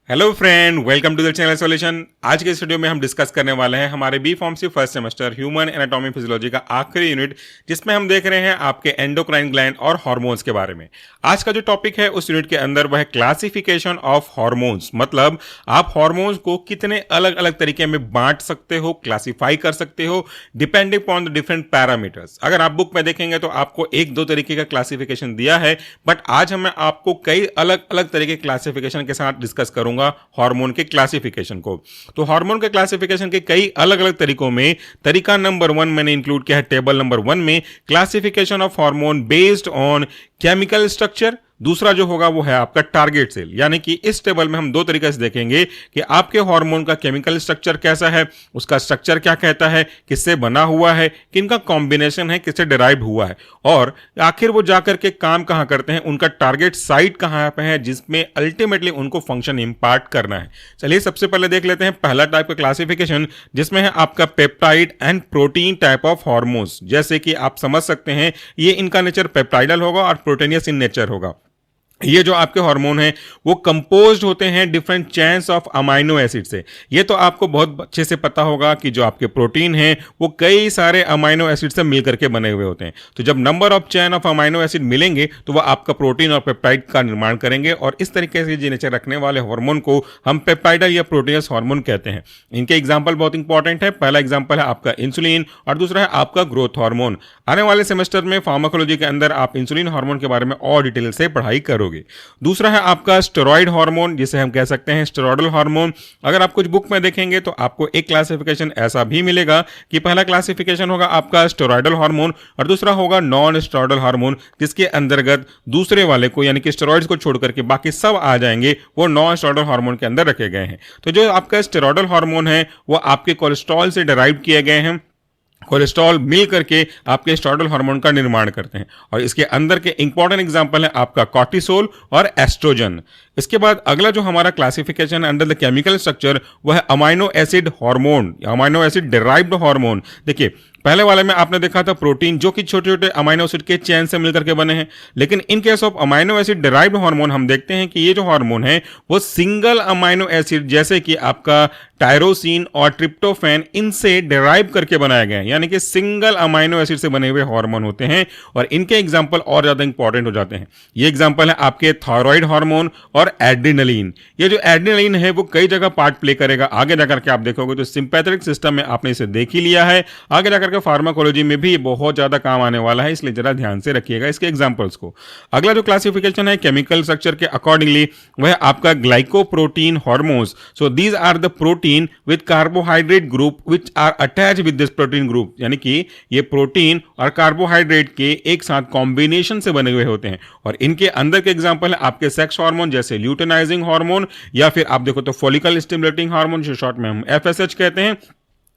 Hello friend, welcome to the channel solution. आज के इस वीडियो में हम डिस्कस करने वाले हैं हमारे B pharmacy first semester human anatomy physiology का आखिरी यूनिट, जिसमें हम देख रहे हैं आपके एंडोक्राइन ग्लैंड और हार्मोन्स के बारे में। आज का जो टॉपिक है उस यूनिट के अंदर वह है क्लासिफिकेशन ऑफ हार्मोन्स, मतलब आप हार्मोन्स को कितने अलग अलग तरीके में बांट सकते हो, क्लासिफाई कर सकते हो depending upon the different parameters. अगर आप बुक में देखेंगे तो आपको एक दो तरीके का क्लासिफिकेशन दिया है, बट आज मैं आपको कई अलग अलग तरीके के क्लासिफिकेशन के साथ डिस्कस करूंगा हार्मोन के क्लासिफिकेशन को। तो हार्मोन के क्लासिफिकेशन के कई अलग अलग तरीकों में तरीका नंबर 1 मैंने इंक्लूड किया है टेबल नंबर 1 में, classification of hormone based on chemical structure. दूसरा जो होगा वो है आपका टारगेट सेल, यानी कि इस टेबल में हम दो तरीके से देखेंगे कि आपके हार्मोन का केमिकल स्ट्रक्चर कैसा है, उसका स्ट्रक्चर क्या कहता है, किससे बना हुआ है, किनका कॉम्बिनेशन है, किससे डिराइव हुआ है, और आखिर वो जाकर के काम कहां करते हैं, उनका टारगेट साइट कहां पे है जिसमें अल्टीमेटली उनको फंक्शन इंपार्ट करना है। चलिए सबसे पहले देख लेते हैं पहला टाइप का क्लासिफिकेशन, जिसमें है आपका peptide and protein type of hormones. जैसे कि आप समझ सकते हैं ये इनका नेचर पेप्टाइडल होगा और प्रोटीनियस इन नेचर होगा। ये जो आपके हार्मोन हैं वो कंपोज्ड होते हैं different chains of amino acid से। ये तो आपको बहुत अच्छे से पता होगा कि जो आपके प्रोटीन हैं वो कई सारे अमाइनो एसिड से मिलकर के बने हुए होते हैं। तो जब number of chain of amino acid मिलेंगे तो वह आपका प्रोटीन और पेप्टाइड का निर्माण करेंगे, और इस तरीके से जो नेचर रखने वाले हार्मोन को हम पेप्टाइडल या प्रोटीनस हार्मोन कहते हैं। इनके एग्जाम्पल बहुत इंपॉर्टेंट है। पहला एग्जाम्पल है आपका इंसुलिन और दूसरा है आपका ग्रोथ हार्मोन। आने वाले सेमेस्टर में फार्माकोलॉजी के अंदर आप इंसुलिन हार्मोन के बारे में और डिटेल से पढ़ाई करोगे। दूसरा है आपका स्टेरॉइड हार्मोन, जिसे हम कह सकते हैं स्टेरॉइडल हार्मोन। अगर आप कुछ बुक में देखेंगे तो आपको एक क्लासिफिकेशन ऐसा भी मिलेगा कि पहला क्लासिफिकेशन होगा आपका स्टेरॉइडल हार्मोन और दूसरा होगा नॉन स्टेरॉइडल हार्मोन, जिसके अंतर्गत दूसरे वाले को यानी कि स्टेरॉइड्स को छोड़कर के बाकी सब आ जाएंगे, वो नॉन स्टेरॉइडल हार्मोन के अंदर रखे गए हैं। तो जो आपका स्टेरॉइडल हार्मोन है वो आपके कोलेस्ट्रॉल से डिराइव किए गए हैं। कोलेस्ट्रॉल मिल करके आपके स्टेरॉइडल हार्मोन का निर्माण करते हैं, और इसके अंदर के इंपॉर्टेंट एग्जांपल है आपका कॉर्टिसोल और एस्ट्रोजन। इसके बाद अगला जो हमारा classification under the chemical structure वह है amino acid hormone, amino acid derived hormone. देखिए पहले वाले में आपने देखा था प्रोटीन जो कि छोटे छोटे अमाइनो एसिड के चेन से मिलकर के बने हैं, लेकिन in case of amino acid derived hormone हम देखते हैं कि ये जो हार्मोन है वो सिंगल अमाइनो एसिड जैसे कि आपका टायरोसिन और ट्रिप्टोफैन इनसे डिराइव करके बनाए गए हैं, यानी कि सिंगल अमाइनो एसिड से बने हुए हार्मोन होते हैं, और इनके एग्जाम्पल और ज्यादा इंपॉर्टेंट हो जाते हैं। ये एग्जाम्पल है आपके थायराइड हार्मोन और एड्रिनलिन। ये जो एड्रिनलिन है वो कई जगह पार्ट प्ले करेगा, आगे जाकर के आप देखोगे तो सिंपैथेटिक सिस्टम में आपने इसे देख ही लिया है, आगे जाकर के फार्माकोलॉजी में भी बहुत ज्यादा काम आने वाला है, इसलिए जरा ध्यान से रखिएगा इसके एग्जांपल्स को। अगला जो क्लासिफिकेशन है केमिकल स्ट्रक्चर के अकॉर्डिंगली वह आपका glycoprotein hormones. So these are the protein with carbohydrate group which are attach with this protein group, यानी कि ये प्रोटीन और कार्बोहाइड्रेट के एक साथ कॉम्बिनेशन से बने हुए होते हैं, और इनके अंदर के एग्जांपल है आपके सेक्स हार्मोन जैसे ल्यूटेनाइजिंग हार्मोन, या फिर आप देखो तो फॉलिकल स्टिमुलेटिंग हार्मोन, जो शॉर्ट में हम एफएसएच कहते हैं।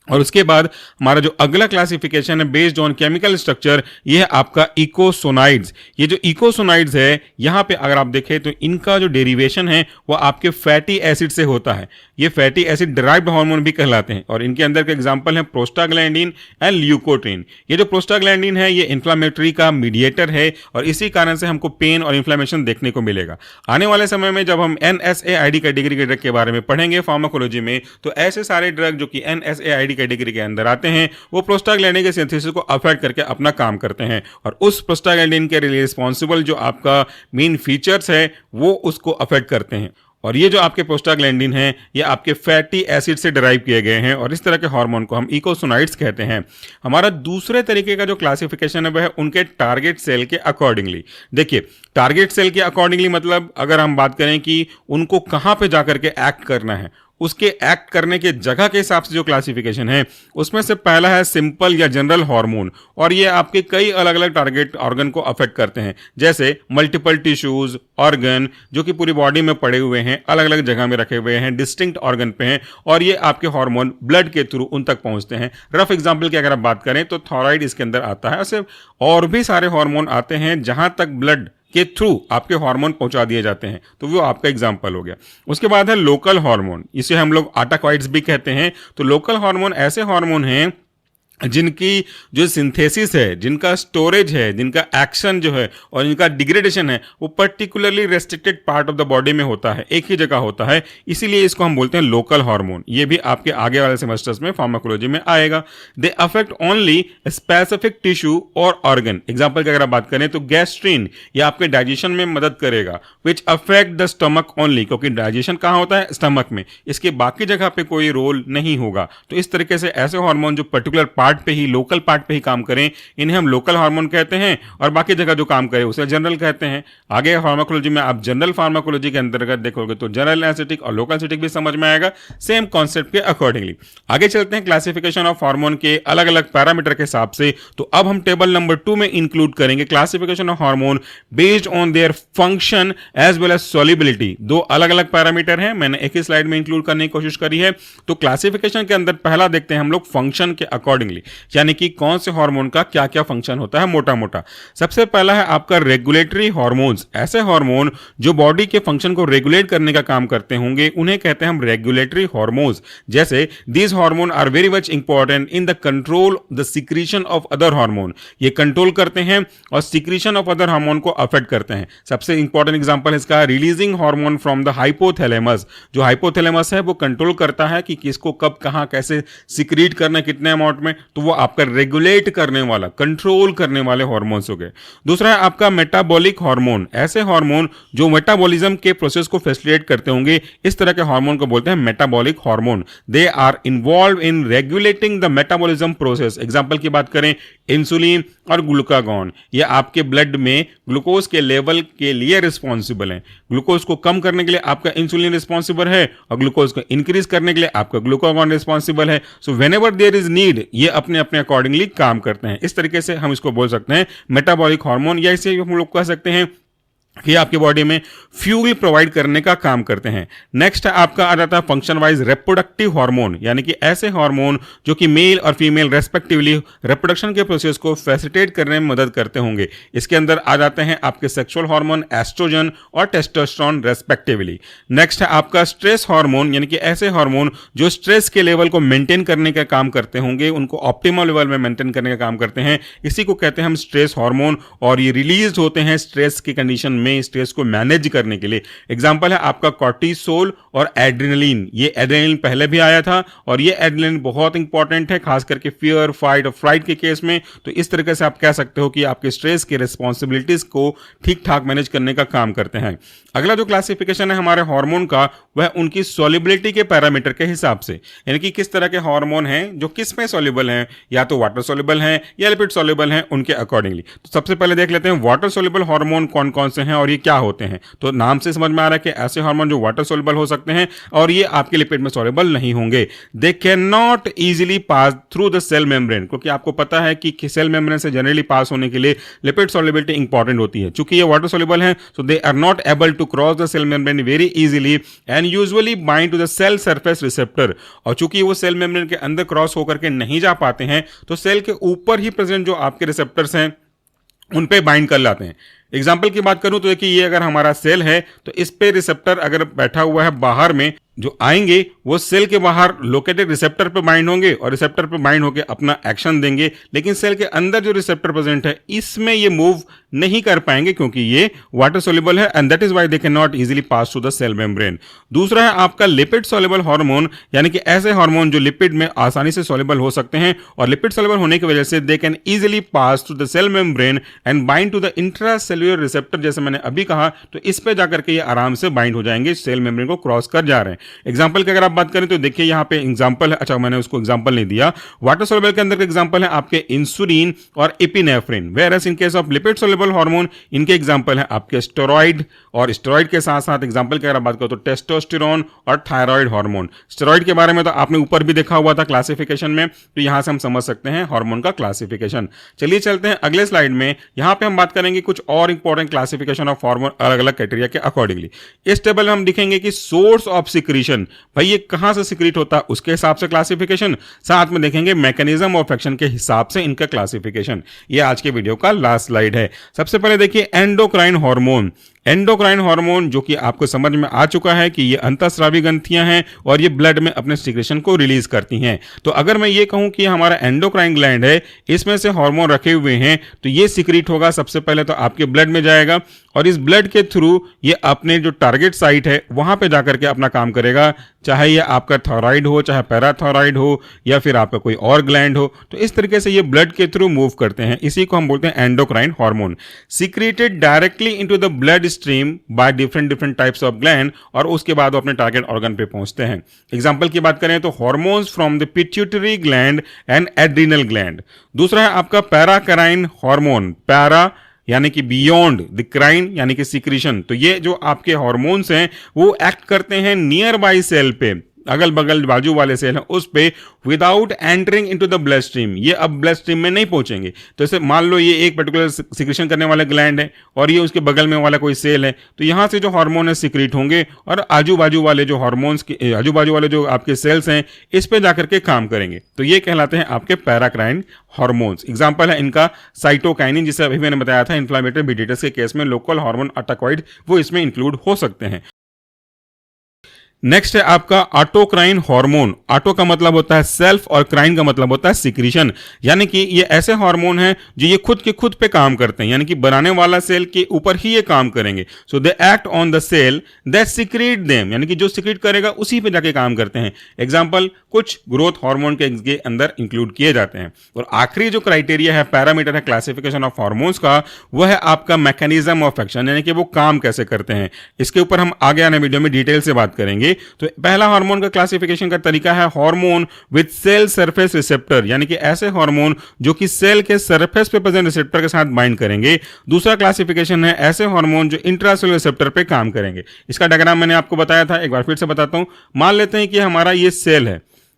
और उसके बाद हमारा जो अगला क्लासिफिकेशन है बेस्ड ऑन केमिकल स्ट्रक्चर, ये है आपका इकोसोनाइड्स। ये जो इकोसोनाइड्स है यहाँ पे अगर आप देखें तो इनका जो डेरिवेशन है वो आपके फैटी एसिड से होता है। ये फैटी एसिड डिराइव्ड हार्मोन भी कहलाते हैं, और इनके अंदर के एग्जांपल हैं प्रोस्टाग्लैंडिन एंड ल्यूकोट्रिन। ये जो प्रोस्टाग्लैंडिन है ये इन्फ्लामेटरी का मीडिएटर है, और इसी कारण से हमको पेन और इन्फ्लामेशन देखने को मिलेगा। आने वाले समय में जब हम NSAID कैटेगरी के ड्रग के बारे में पढ़ेंगे फार्माकोलॉजी में, तो ऐसे सारे ड्रग जो कि NSAID कैटेगरी के अंदर आते हैं वो प्रोस्टाग्लैंडिन के सिंथेसिस को अफेक्ट करके अपना काम करते हैं, और उस प्रोस्टाग्लैंडिन के लिए रिस्पॉन्सिबल जो आपका मेन फीचर्स है वो उसको अफेक्ट करते हैं। और ये जो आपके प्रोस्टाग्लैंडिन हैं ये आपके फैटी एसिड से डिराइव किए गए हैं, और इस तरह के हार्मोन को हम इकोसोनाइड्स कहते हैं। हमारा दूसरे तरीके का जो क्लासिफिकेशन है वह है उनके टारगेट सेल के अकॉर्डिंगली। देखिए टारगेट सेल के अकॉर्डिंगली मतलब अगर हम बात करें कि उनको कहां पे जाकर के एक्ट करना है, उसके एक्ट करने के जगह के हिसाब से जो क्लासिफिकेशन है उसमें से पहला है सिंपल या जनरल हार्मोन, और ये आपके कई अलग अलग टारगेट ऑर्गन को अफेक्ट करते हैं, जैसे मल्टीपल टिश्यूज ऑर्गन जो कि पूरी बॉडी में पड़े हुए हैं, अलग अलग जगह में रखे हुए हैं, डिस्टिंक्ट ऑर्गन पे हैं, और ये आपके हार्मोन ब्लड के थ्रू उन तक पहुंचते हैं। रफ एग्जाम्पल की अगर आप बात करें तो थायराइड इसके अंदर आता है, ऐसे और भी सारे हार्मोन आते हैं जहां तक ब्लड के थ्रू आपके हार्मोन पहुंचा दिए जाते हैं, तो वो आपका एग्जाम्पल हो गया। उसके बाद है लोकल हार्मोन, इसे हम लोग आटाकॉइड्स भी कहते हैं। तो लोकल हार्मोन ऐसे हार्मोन हैं जिनकी जो सिंथेसिस है, जिनका स्टोरेज है, जिनका एक्शन जो है और जिनका डिग्रेडेशन है वो particularly restricted part of the body में होता है, एक ही जगह होता है, इसीलिए इसको हम बोलते हैं लोकल हार्मोन। ये भी आपके आगे वाले सेमेस्टर्स में फार्माकोलॉजी में आएगा। They affect only specific tissue और ऑर्गन। एग्जाम्पल की अगर आप बात करें तो गैस्ट्रिन ये आपके डाइजेशन में मदद करेगा, विच अफेक्ट द स्टमक ओनली, क्योंकि डाइजेशन कहाँ होता है? स्टमक में, इसके बाकी जगह पे कोई रोल नहीं होगा। तो इस तरीके से ऐसे हार्मोन जो पर्टिकुलर पार्ट पे ही, लोकल पार्ट पे ही काम करें, इन्हें हम लोकल हार्मोन कहते हैं, और बाकी जगह जो काम करे उसे जनरल कहते हैं। आगे फार्माकोलॉजी में आप जनरल फार्माकोलॉजी के अंतर्गत देखोगे तो जनरल एनेस्थेटिक और लोकल एनेस्थेटिक भी समझ में आएगा, सेम कॉन्सेप्ट के अकॉर्डिंगली। आगे चलते हैं क्लासिफिकेशन ऑफ हार्मोन के अलग अलग पैरामीटर के हिसाब से। तो अब हम टेबल नंबर 2 में इंक्लूड करेंगे classification of hormone based on their function as well as solubility. दो अलग अलग पैरामीटर हैं, मैंने एक ही स्लाइड में इंक्लूड करने की कोशिश करी है। तो क्लासिफिकेशन के अंदर पहला देखते हैं हम लोग फंक्शन के अकॉर्डिंगली, यानी कि कौन से हार्मोन का क्या क्या फंक्शन होता है मोटा मोटा। सबसे पहला है आपका रेगुलेटरी हार्मोन्स। ऐसे हार्मोन जो बॉडी के फंक्शन को रेगुलेट करने का काम करते होंगे उन्हें कहते हैं हम रेगुलेटरी हार्मोन्स। जैसे these hormone are very much important in the control the secretion of other hormone. ये कंट्रोल करते हैं और सिक्रीशन ऑफ अदर हार्मोन को अफेक्ट करते हैं। सबसे इंपॉर्टेंट एग्जांपल इसका releasing hormone from the hypothalamus. जो हाइपोथैलेमस है वो कंट्रोल करता है कि किसको कब कहां कैसे सिक्रीट करना है, कितने अमाउंट में, तो वो आपका रेगुलेट करने वाला, कंट्रोल करने वाले हार्मोन्स हो गए। दूसरा है आपका मेटाबॉलिक हार्मोन। ऐसे हार्मोन जो मेटाबॉलिज्म के प्रोसेस को फैसिलिटेट करते होंगे, इस तरह के हार्मोन को बोलते हैं metabolic hormone. They are involve in regulating the metabolism process. Example की बात करें इंसुलिन और ग्लूकागॉन, ये आपके ब्लड में ग्लूकोज के लेवल के लिए रिस्पॉन्सिबल है। ग्लूकोज को कम करने के लिए आपका इंसुलिन रिस्पॉन्सिबल है और ग्लूकोज को इंक्रीज करने के लिए आपका ग्लूकागॉन रिस्पॉन्सिबल है। So whenever there is need, ये अपने अपने अकॉर्डिंगली काम करते हैं। इस तरीके से हम इसको बोल सकते हैं मेटाबॉलिक हार्मोन, या इसे हम लोग कह सकते हैं कि आपकी बॉडी में फ्यूल प्रोवाइड करने का काम करते हैं। नेक्स्ट आपका आ जाता है फंक्शन वाइज रिप्रोडक्टिव हार्मोन, यानी कि ऐसे हार्मोन जो कि मेल और फीमेल रेस्पेक्टिवली रिप्रोडक्शन के प्रोसेस को फैसिलिटेट करने में मदद करते होंगे। इसके अंदर आ जाते हैं आपके सेक्सुअल हार्मोन एस्ट्रोजन और टेस्टोस्टेरोन रेस्पेक्टिवली। नेक्स्ट है आपका स्ट्रेस हार्मोन, यानी कि ऐसे हार्मोन जो स्ट्रेस के लेवल को मेंटेन करने का काम करते होंगे, उनको ऑप्टिमल लेवल में मेंटेन करने का काम करते हैं। इसी को कहते हैं हम स्ट्रेस हार्मोन, और ये रिलीज होते हैं स्ट्रेस की कंडीशन में, स्ट्रेस को मैनेज करने के लिए। एग्जांपल है आपका कॉर्टिसोल और एड्रेनलिन। ये एड्रेनलिन पहले भी आया था और ये एड्रेनलिन बहुत इंपॉर्टेंट है, खास करके फियर, फाइट और फ्लाइट के केस में। तो इस तरीके से आप कह सकते हो कि आपके स्ट्रेस की रिस्पॉन्सिबिलिटीज को ठीक ठाक मैनेज करने का काम करते हैं। अगला जो क्लासिफिकेशन है हमारे हार्मोन का, वह उनकी सॉल्युबिलिटी के पैरामीटर के हिसाब से, यानी कि किस तरह के हार्मोन हैं जो किस में सॉल्युबल हैं, या तो वाटर सॉल्युबल हैं या लिपिड सॉल्युबल हैं, उनके अकॉर्डिंगली। तो सबसे पहले देख लेते हैं वाटर सॉल्युबल हार्मोन कौन कौन से हैं और ये क्या होते हैं। तो नाम से समझ में आ रहा है कि ऐसे हार्मोन जो वाटर सॉल्युबल हो सकते हैं और ये आपके लिपिड में सॉल्युबल नहीं होंगे। They can not easily pass through the cell membrane, क्योंकि आपको पता है कि सेल मेम्ब्रेन से जनरली पास होने के लिए लिपिड सॉल्युबिलिटी इंपॉर्टेंट होती है। चूंकि ये वाटर सॉल्युबल है, so they are not able to cross the cell membrane very easily and usually bind to the cell surface receptor. और चूंकि वो सेल मेम्ब्रेन के अंदर क्रॉस होकर के नहीं जा पाते हैं, तो सेल के ऊपर ही प्रेजेंट जो आपके रिसेप्टर्स हैं उन पे बाइंड कर लाते हैं। एग्जाम्पल की बात करूं तो देखिए, ये अगर हमारा सेल है तो इस पे रिसेप्टर अगर बैठा हुआ है बाहर में, जो आएंगे वो सेल के बाहर लोकेटेड रिसेप्टर पे बाइंड होंगे और रिसेप्टर पे बाइंड होकर अपना एक्शन देंगे, लेकिन सेल के अंदर जो रिसेप्टर प्रेजेंट है इसमें ये मूव नहीं कर पाएंगे क्योंकि ये वाटर सोल्यूबल है and that is why they can not easily pass to the cell membrane. दूसरा है आपका लिपिड सोल्यूबल हार्मोन, यानी कि ऐसे हार्मोन जो लिपिड में आसानी से सोल्यूबल हो सकते हैं और लिपिड सोल्यूबल होने की वजह से they can easily pass to the cell membrane and bind to the intracellular receptor. जैसे मैंने अभी कहा, तो इस पे जाकर के ये आराम से बाइंड हो जाएंगे, सेल मेम्ब्रेन को क्रॉस कर जा रहे हैं। एग्जांपल की अगर आप बात करें तो देखिए यहाँ पे एग्जांपल है, अच्छा मैंने उसको एग्जांपल नहीं दिया। वाटर सोल्यूबल के अंदर का एग्जांपल है आपके इंसुलिन और epinephrine, whereas in case of lipid soluble hormone इनके एग्जांपल है आपके स्टेरॉइड, और स्टेरॉइड के साथ साथ एग्जांपल की अगर आप बात करो तो टेस्टोस्टेरोन और थायराइड हार्मोन। स्टेरॉइड के बारे में तो आपने ऊपर भी देखा हुआ था क्लासिफिकेशन में, तो यहां से हम समझ सकते हैं हार्मोन का क्लासिफिकेशन। चलिए चलते हैं अगले स्लाइड में, यहां पे हम बात करेंगे कुछ और इंपॉर्टेंट क्लासिफिकेशन ऑफ हार्मोन अलग अलग क्राइटेरिया के अकॉर्डिंगली। इस टेबल में हम दिखेंगे कि सोर्स ऑफ सिक्रीशन, भाई ये कहां से सिक्रीट होता है उसके हिसाब से क्लासिफिकेशन, साथ में देखेंगे मैकेनिज्म ऑफ एक्शन के हिसाब से इनका क्लासिफिकेशन। ये आज के वीडियो का लास्ट स्लाइड है। सबसे पहले देखिए एंडोक्राइन हार्मोन। एंडोक्राइन हार्मोन जो कि आपको समझ में आ चुका है कि ये अंतःस्रावी ग्रंथियां हैं और ये ब्लड में अपने सिक्रेशन को रिलीज करती हैं। तो अगर मैं ये कहूं कि हमारा एंडोक्राइन ग्लैंड है, इसमें से हार्मोन रखे हुए हैं, तो ये सिक्रीट होगा। सबसे पहले तो आपके ब्लड में जाएगा और इस ब्लड के थ्रू ये अपने जो टारगेट साइट है वहां पे जाकर के अपना काम करेगा, चाहे ये आपका थायराइड हो, चाहे पैराथायराइड हो, या फिर आपका कोई और ग्लैंड हो। तो इस तरीके से ये ब्लड के थ्रू मूव करते हैं, इसी को हम बोलते हैं endocrine hormone. Secreted directly into the blood stream by different types of gland, और उसके बाद वो अपने टारगेट ऑर्गन पे पहुंचते हैं। एग्जांपल की बात करें तो hormones from the pituitary gland and adrenal gland. दूसरा है आपका पैराकाराइन हार्मोन, पैरा यानी कि बियॉन्ड द क्राइन यानी कि सिक्रीशन। तो ये जो आपके हार्मोन्स हैं वो एक्ट करते हैं नियर बाई सेल पे, अगल बगल बाजू वाले सेल हैं उस पे, without entering into the blood stream. ये अब ब्लड स्ट्रीम में नहीं पहुंचेंगे। तो जैसे मान लो ये एक पर्टिकुलर सिक्रीशन करने वाला ग्लैंड है और ये उसके बगल में वाला कोई सेल है, तो यहां से जो हार्मोन है सिक्रीट होंगे और आजू बाजू वाले जो हार्मोन्स के आजू बाजू वाले जो आपके सेल्स हैं इस पे जाकर के काम करेंगे। तो ये कहलाते हैं आपके पैराक्राइन हार्मोन्स। एग्जाम्पल है इनका साइटोकाइनिन, जिसे अभी मैंने बताया था इन्फ्लेमेटरी बीटाइटिस के केस में लोकल हार्मोन अटाकॉइड, वो इसमें इंक्लूड हो सकते हैं। नेक्स्ट है आपका ऑटोक्राइन हार्मोन। ऑटो का मतलब होता है सेल्फ और क्राइन का मतलब होता है सिक्रीशन, यानी कि ये ऐसे हार्मोन हैं जो ये खुद के खुद पे काम करते हैं, यानी कि बनाने वाला सेल के ऊपर ही ये काम करेंगे। So they act on the cell that secrete them, यानी कि जो सिक्रीट करेगा उसी पे जाके काम करते हैं। एग्जांपल कुछ ग्रोथ हार्मोन के अंदर इंक्लूड किए जाते हैं। और आखिरी जो क्राइटेरिया है, पैरामीटर है क्लासिफिकेशन ऑफ हार्मोन्स का, वह है आपका मैकेनिज्म ऑफ एक्शन, यानी कि वो काम कैसे करते हैं। इसके ऊपर हम आगे आने वीडियो में डिटेल से बात करेंगे। तो पहला हार्मोन का क्लासिफिकेशन का तरीका है hormone with cell surface receptor, यानी कि ऐसे हार्मोन जो कि सेल के सरफेस पे प्रेजेंट रिसेप्टर के साथ बाइंड करेंगे। दूसरा क्लासिफिकेशन है ऐसे हार्मोन जो इंट्रासेलुलर रिसेप्टर पे काम करेंगे। इसका डायग्राम मैंने आपको बताया था, एक बार फिर से बताता हूं। मान लेते हैं कि हमारा ये सेल है,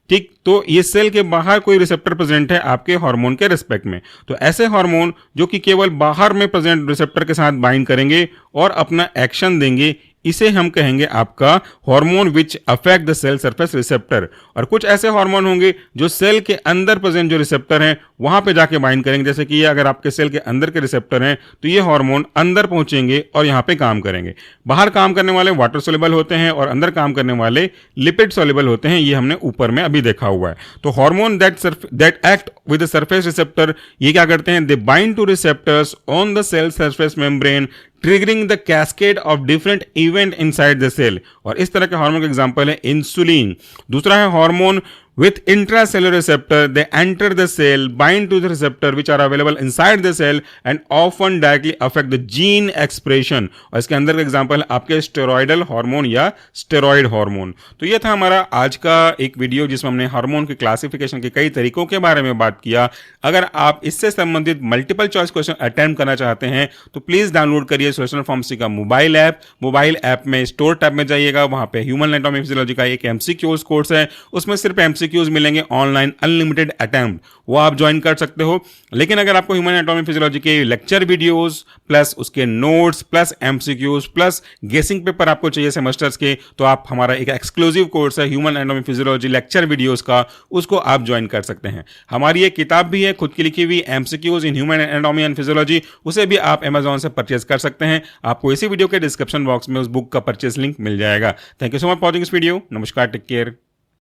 ठीक, तो ये सेल के बाहर कोई रिसेप्टर प्रेजेंट है आपके हार्मोन के रिस्पेक्ट में। तो ऐसे हार्मोन जो कि केवल बाहर में प्रेजेंट रिसेप्टर के साथ बाइंड करेंगे और अपना एक्शन देंगे, इसे हम कहेंगे आपका hormone which affect the cell surface receptor. और कुछ ऐसे हार्मोन होंगे जो सेल के अंदर प्रेजेंट जो रिसेप्टर हैं वहां पे जाके बाइंड करेंगे। जैसे कि ये अगर आपके सेल के अंदर के रिसेप्टर हैं तो ये हार्मोन अंदर पहुंचेंगे और यहां पे काम करेंगे। बाहर काम करने वाले वाटर सोल्युबल होते हैं और अंदर काम करने वाले लिपिड सोल्युबल होते हैं, ये हमने ऊपर में अभी देखा हुआ है। तो hormone that act with the surface receptor, ये क्या करते हैं, they bind to receptors on the cell surface membrane triggering the cascade of different event inside the cell। और इस तरह के हार्मोन का एग्जांपल है इंसुलिन। दूसरा है hormone with intracellular receptor, they enter the cell, bind to the receptor which are available inside the cell and often directly affect the gene expression। और इसके अंदर का एग्जांपल है आपके स्टेरॉइडल हार्मोन या स्टेरॉइड हार्मोन। तो ये था हमारा आज का एक वीडियो जिसमें हमने हार्मोन के क्लासिफिकेशन के कई तरीकों के बारे में बात किया। अगर आप इससे संबंधित मल्टीपल चॉइस क्वेश्चन अटेम्प्ट करना चाहते हैं तो प्लीज डाउनलोड करिए सोशल फार्मेसी का मोबाइल ऐप। मोबाइल ऐप में स्टोर टैब में जाइएगा, वहां पे ह्यूमन एनाटॉमी फिजियोलॉजी का एक एमसीक्यूज कोर्स है, उसमें सिर्फ एमसीक्यूज मिलेंगे ऑनलाइन अनलिमिटेड अटेम्प्ट, वो आप ज्वाइन कर सकते हो। लेकिन अगर आपको ह्यूमन एनाटॉमी फिजियोलॉजी के लेक्चर वीडियोस प्लस उसके नोट्स प्लस एमसीक्यूज प्लस गेसिंग पेपर आपको चाहिए सेमेस्टर्स के, तो आप हमारा एक एक्सक्लूसिव कोर्स है human anatomy physiology lecture videos का, उसको आप ज्वाइन कर सकते हैं। हमारी एक किताब भी है खुद की लिखी हुई MCQs in human anatomy and physiology, उसे भी आप अमेजॉन से परचेज कर सकते हैं। आपको इसी वीडियो के डिस्क्रिप्शन बॉक्स में उस बुक का परचेज लिंक मिल जाएगा। Thank you so much for watching this video. नमस्कार, टेक केयर।